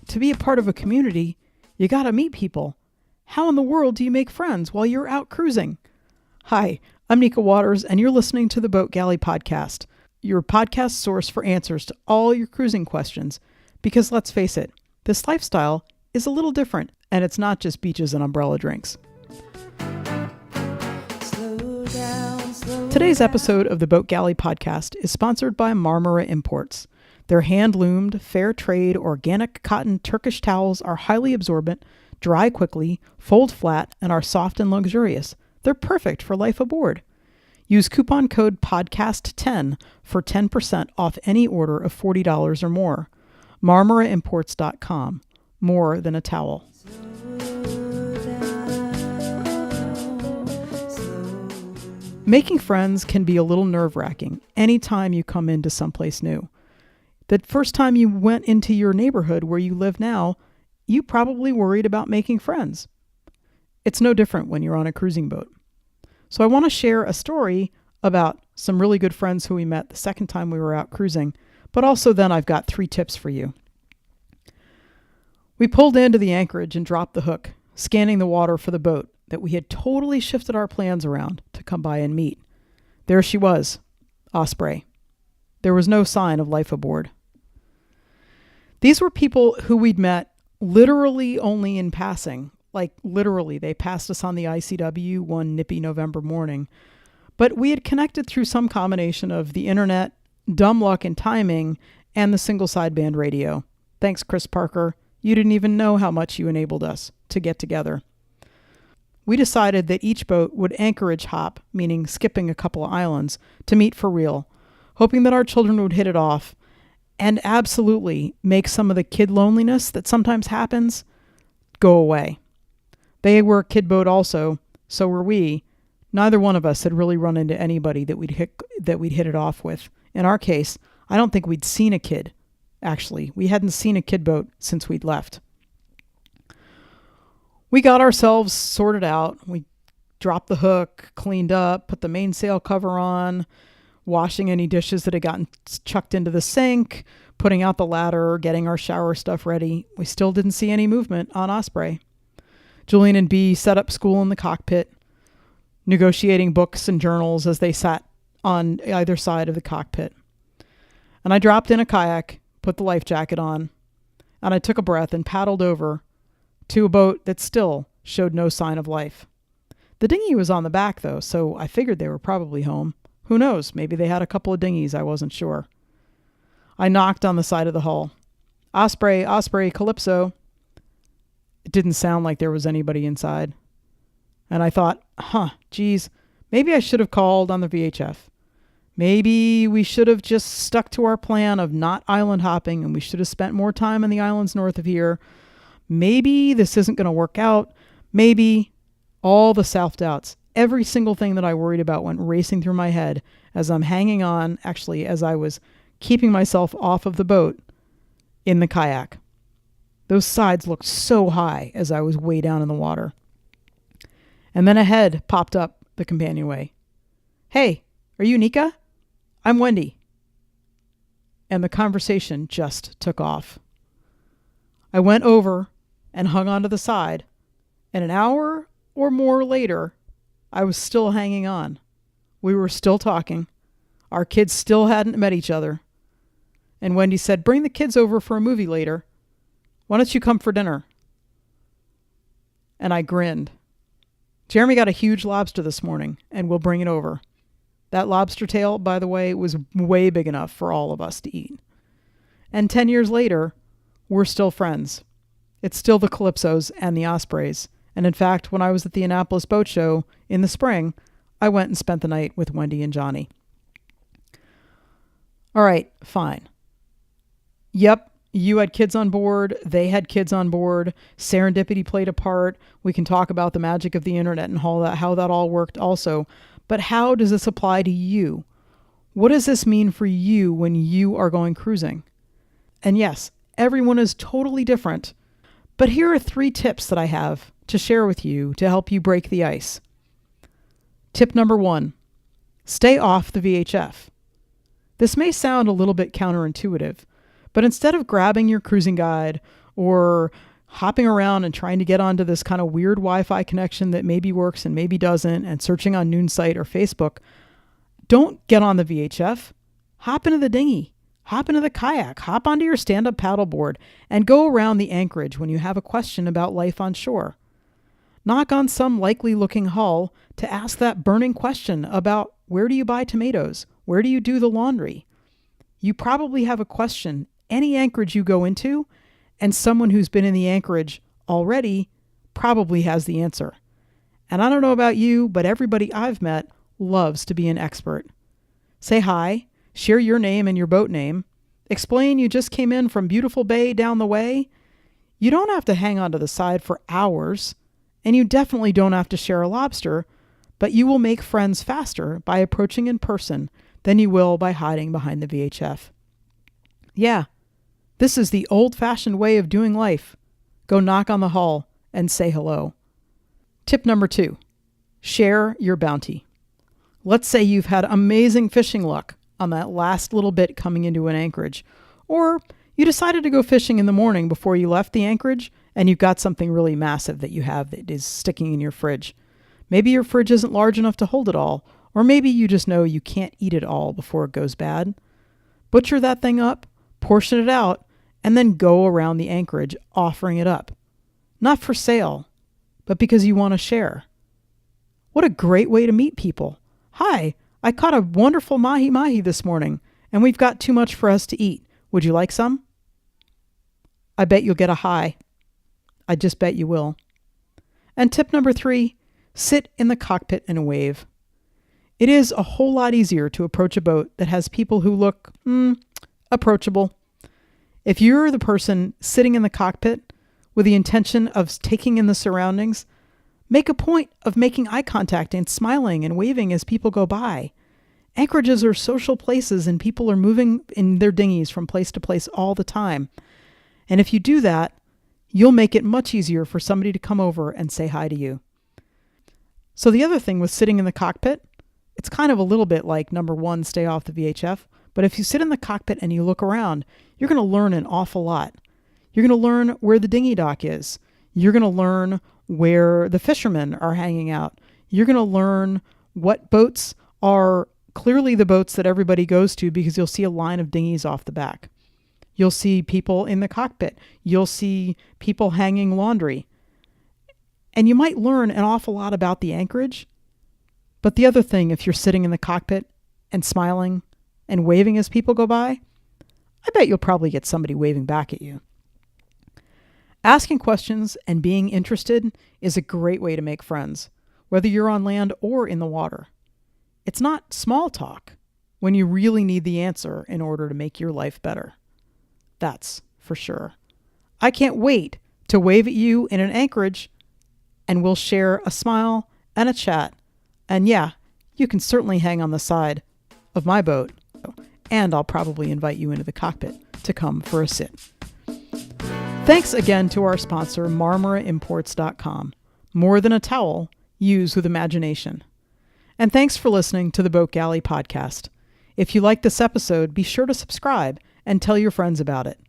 to be a part of a community, you gotta meet people. How in the world do you make friends while you're out cruising? Hi, I'm Nika Waters, and you're listening to the Boat Galley Podcast, your podcast source for answers to all your cruising questions. Because let's face it, this lifestyle is a little different, and it's not just beaches and umbrella drinks. Today's episode of the Boat Galley Podcast is sponsored by Marmara Imports. Their hand-loomed, fair trade, organic cotton Turkish towels are highly absorbent, dry quickly, fold flat, and are soft and luxurious. They're perfect for life aboard. Use coupon code PODCAST10 for 10% off any order of $40 or more. MarmaraImports.com. More than a towel. Making friends can be a little nerve-wracking anytime you come into someplace new. The first time you went into your neighborhood where you live now, you probably worried about making friends. It's no different when you're on a cruising boat. So I want to share a story about some really good friends who we met the second time we were out cruising, but also then I've got 3 tips for you. We pulled into the anchorage and dropped the hook, scanning the water for the boat that we had totally shifted our plans around to come by and meet. There she was, Osprey. There was no sign of life aboard. These were people who we'd met literally only in passing. Like literally, they passed us on the ICW one nippy November morning. But we had connected through some combination of the internet, dumb luck and timing, and the single sideband radio. Thanks, Chris Parker. You didn't even know how much you enabled us to get together. We decided that each boat would anchorage hop, meaning skipping a couple of islands, to meet for real, hoping that our children would hit it off and absolutely make some of the kid loneliness that sometimes happens go away. They were a kid boat also, so were we. Neither one of us had really run into anybody that we'd hit it off with. In our case, I don't think we'd seen a kid. Actually, we hadn't seen a kid boat since we'd left. We got ourselves sorted out. We dropped the hook, cleaned up, put the mainsail cover on, washing any dishes that had gotten chucked into the sink, putting out the ladder, getting our shower stuff ready. We still didn't see any movement on Osprey. Julian and Bea set up school in the cockpit, negotiating books and journals as they sat on either side of the cockpit. And I dropped in a kayak, put the life jacket on, and I took a breath and paddled over to a boat that still showed no sign of life. The dinghy was on the back, though, so I figured they were probably home. Who knows? Maybe they had a couple of dinghies. I wasn't sure. I knocked on the side of the hull. Osprey, Osprey, Calypso. It didn't sound like there was anybody inside. And I thought, geez, maybe I should have called on the VHF. Maybe we should have just stuck to our plan of not island hopping, and we should have spent more time in the islands north of here. Maybe this isn't going to work out. Maybe all the self-doubts. Every single thing that I worried about went racing through my head as I'm hanging on, actually, as I was keeping myself off of the boat in the kayak. Those sides looked so high as I was way down in the water. And then a head popped up the companionway. Hey, are you Nika? I'm Wendy. And the conversation just took off. I went over and hung onto the side, and an hour or more later, I was still hanging on. We were still talking. Our kids still hadn't met each other. And Wendy said, bring the kids over for a movie later. Why don't you come for dinner? And I grinned. Jeremy got a huge lobster this morning, and we'll bring it over. That lobster tail, by the way, was way big enough for all of us to eat. And 10 years later, we're still friends. It's still the Calypsos and the Ospreys. And in fact, when I was at the Annapolis Boat Show in the spring, I went and spent the night with Wendy and Johnny. All right, fine. Yep, you had kids on board. They had kids on board. Serendipity played a part. We can talk about the magic of the internet and how that all worked also. But how does this apply to you? What does this mean for you when you are going cruising? And yes, everyone is totally different. But here are 3 tips that I have to share with you to help you break the ice. Tip number 1, stay off the VHF. This may sound a little bit counterintuitive, but instead of grabbing your cruising guide or hopping around and trying to get onto this kind of weird Wi-Fi connection that maybe works and maybe doesn't, and searching on Noonsite or Facebook, don't get on the VHF. Hop into the dinghy, hop into the kayak, hop onto your stand-up paddleboard, and go around the anchorage when you have a question about life on shore. Knock on some likely-looking hull to ask that burning question about where do you buy tomatoes? Where do you do the laundry? You probably have a question any anchorage you go into, and someone who's been in the anchorage already probably has the answer. And I don't know about you, but everybody I've met loves to be an expert. Say hi, share your name and your boat name, explain you just came in from beautiful bay down the way. You don't have to hang onto the side for hours, and you definitely don't have to share a lobster, but you will make friends faster by approaching in person than you will by hiding behind the VHF. Yeah, this is the old-fashioned way of doing life. Go knock on the hull and say hello. Tip number 2, share your bounty. Let's say you've had amazing fishing luck on that last little bit coming into an anchorage, or you decided to go fishing in the morning before you left the anchorage and you've got something really massive that you have that is sticking in your fridge. Maybe your fridge isn't large enough to hold it all, or maybe you just know you can't eat it all before it goes bad. Butcher that thing up, portion it out, and then go around the anchorage offering it up. Not for sale, but because you want to share. What a great way to meet people. Hi, I caught a wonderful mahi-mahi this morning, and we've got too much for us to eat. Would you like some? I bet you'll get a hi. I just bet you will. And tip number 3, sit in the cockpit and wave. It is a whole lot easier to approach a boat that has people who look approachable. If you're the person sitting in the cockpit with the intention of taking in the surroundings, make a point of making eye contact and smiling and waving as people go by. Anchorages are social places and people are moving in their dinghies from place to place all the time. And if you do that, you'll make it much easier for somebody to come over and say hi to you. So the other thing with sitting in the cockpit, it's kind of a little bit like number 1, stay off the VHF. But if you sit in the cockpit and you look around, you're going to learn an awful lot. You're going to learn where the dinghy dock is. You're going to learn where the fishermen are hanging out. You're going to learn what boats are clearly the boats that everybody goes to, because you'll see a line of dinghies off the back. You'll see people in the cockpit. You'll see people hanging laundry. And you might learn an awful lot about the anchorage. But the other thing, if you're sitting in the cockpit and smiling and waving as people go by, I bet you'll probably get somebody waving back at you. Asking questions and being interested is a great way to make friends, whether you're on land or in the water. It's not small talk when you really need the answer in order to make your life better. That's for sure. I can't wait to wave at you in an anchorage, and we'll share a smile and a chat. And yeah, you can certainly hang on the side of my boat, and I'll probably invite you into the cockpit to come for a sit. Thanks again to our sponsor, MarmaraImports.com. More than a towel, use with imagination. And thanks for listening to the Boat Galley podcast. If you like this episode, be sure to subscribe and tell your friends about it.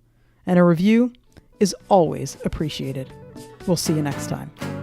And a review is always appreciated. We'll see you next time.